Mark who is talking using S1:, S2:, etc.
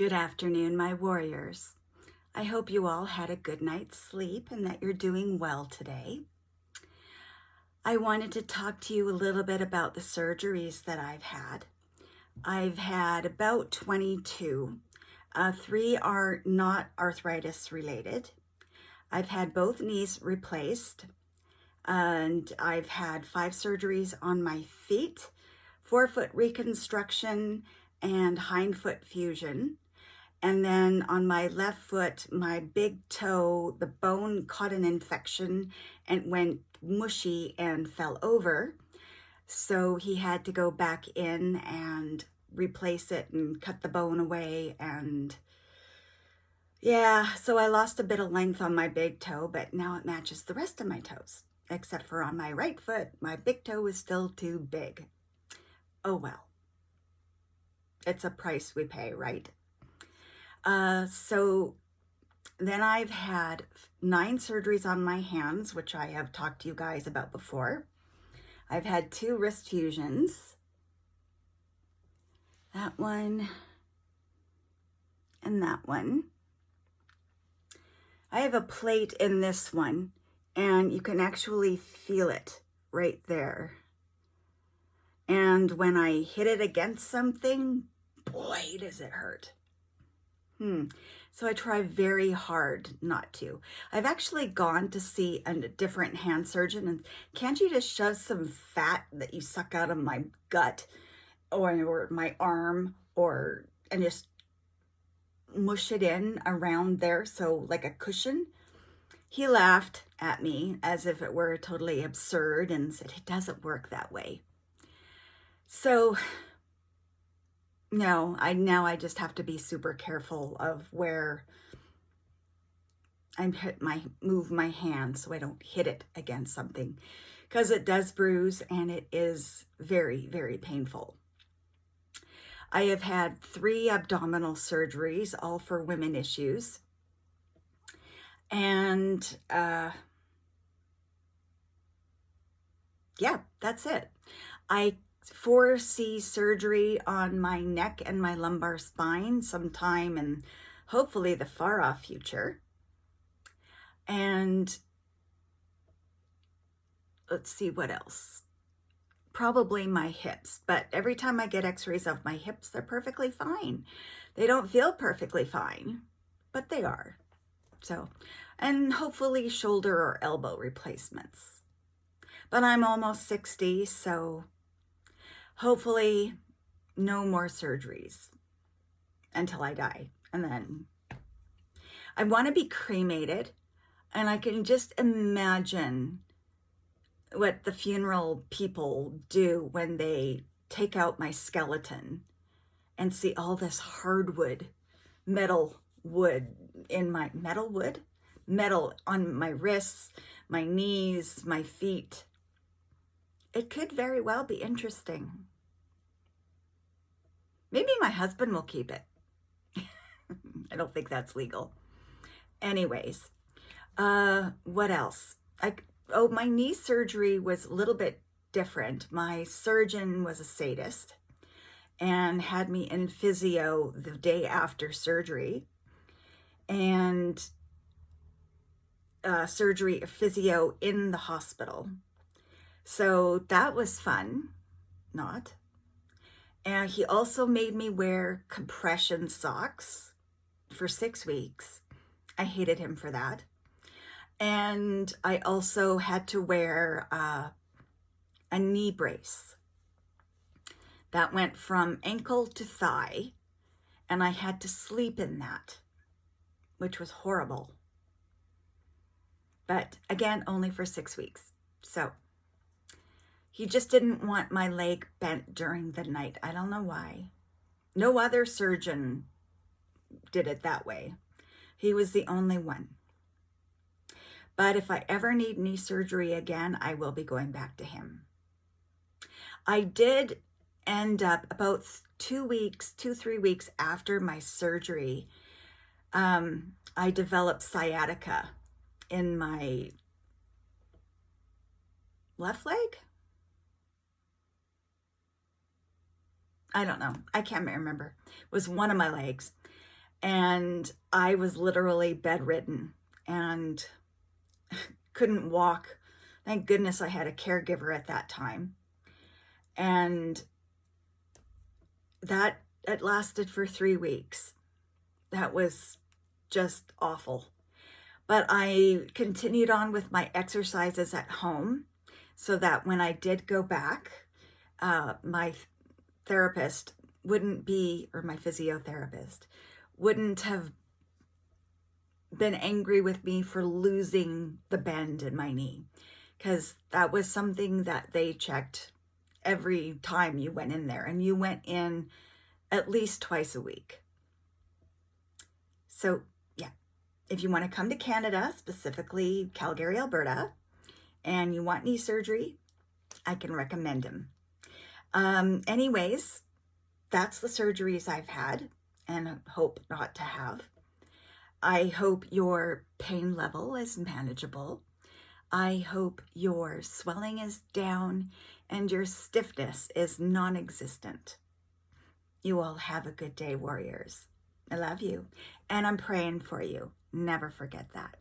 S1: Good afternoon, my warriors. I hope you all had a good night's sleep and that you're doing well today. I wanted to talk to you a little bit about the surgeries that I've had. I've had about 22. 3 are not arthritis related. I've had both knees replaced, and I've had 5 surgeries on my feet, forefoot reconstruction, and hindfoot fusion. And then on my left foot, my big toe, the bone caught an infection and went mushy and fell over. So he had to go back in and replace it and cut the bone away. And yeah, so I lost a bit of length on my big toe, but now it matches the rest of my toes. Except for on my right foot, my big toe is still too big. Oh well. It's a price we pay, right? So then I've had 9 surgeries on my hands, which I have talked to you guys about before. I've had 2 wrist fusions. That one and that one. I have a plate in this one, and you can actually feel it right there. And when I hit it against something, boy, does it hurt. So I try very hard not to. I've actually gone to see a different hand surgeon, and can't you just shove some fat that you suck out of my gut or my arm and just mush it in around there, so like a cushion? He laughed at me as if it were totally absurd and said, it doesn't work that way. So no, I just have to be super careful of where I move my hand so I don't hit it against something, because it does bruise and it is very, very painful. I have had 3 abdominal surgeries, all for women issues. And yeah, that's it. I foresee surgery on my neck and my lumbar spine sometime in hopefully the far off future. And let's see what else. Probably my hips, but every time I get x-rays of my hips, they're perfectly fine. They don't feel perfectly fine, but they are. So, and hopefully shoulder or elbow replacements. But I'm almost 60, so hopefully no more surgeries until I die. And then I want to be cremated, and I can just imagine what the funeral people do when they take out my skeleton and see all this hardwood, metal on my wrists, my knees, my feet. It could very well be interesting. Maybe my husband will keep it. I don't think that's legal. Anyways, what else? My knee surgery was a little bit different. My surgeon was a sadist and had me in physio the day after surgery, and physio in the hospital. So that was fun, not. And he also made me wear compression socks for 6 weeks. I hated him for that. And I also had to wear a knee brace that went from ankle to thigh, and I had to sleep in that, which was horrible. But again, only for 6 weeks. So he just didn't want my leg bent during the night. I don't know why. No other surgeon did it that way. He was the only one. But if I ever need knee surgery again, I will be going back to him. I did end up about 3 weeks after my surgery, I developed sciatica in my left leg. I don't know. I can't remember. It was one of my legs. and I was literally bedridden and couldn't walk. Thank goodness I had a caregiver at that time. And that it lasted for 3 weeks. That was just awful. But I continued on with my exercises at home so that when I did go back, my therapist wouldn't be, or my physiotherapist, wouldn't have been angry with me for losing the bend in my knee, because that was something that they checked every time you went in there, and you went in at least twice a week. So yeah, if you want to come to Canada, specifically Calgary, Alberta, and you want knee surgery, I can recommend him. Anyways, that's the surgeries I've had and hope not to have. I hope your pain level is manageable. I hope your swelling is down and your stiffness is non-existent. You all have a good day, warriors. I love you, and I'm praying for you. Never forget that.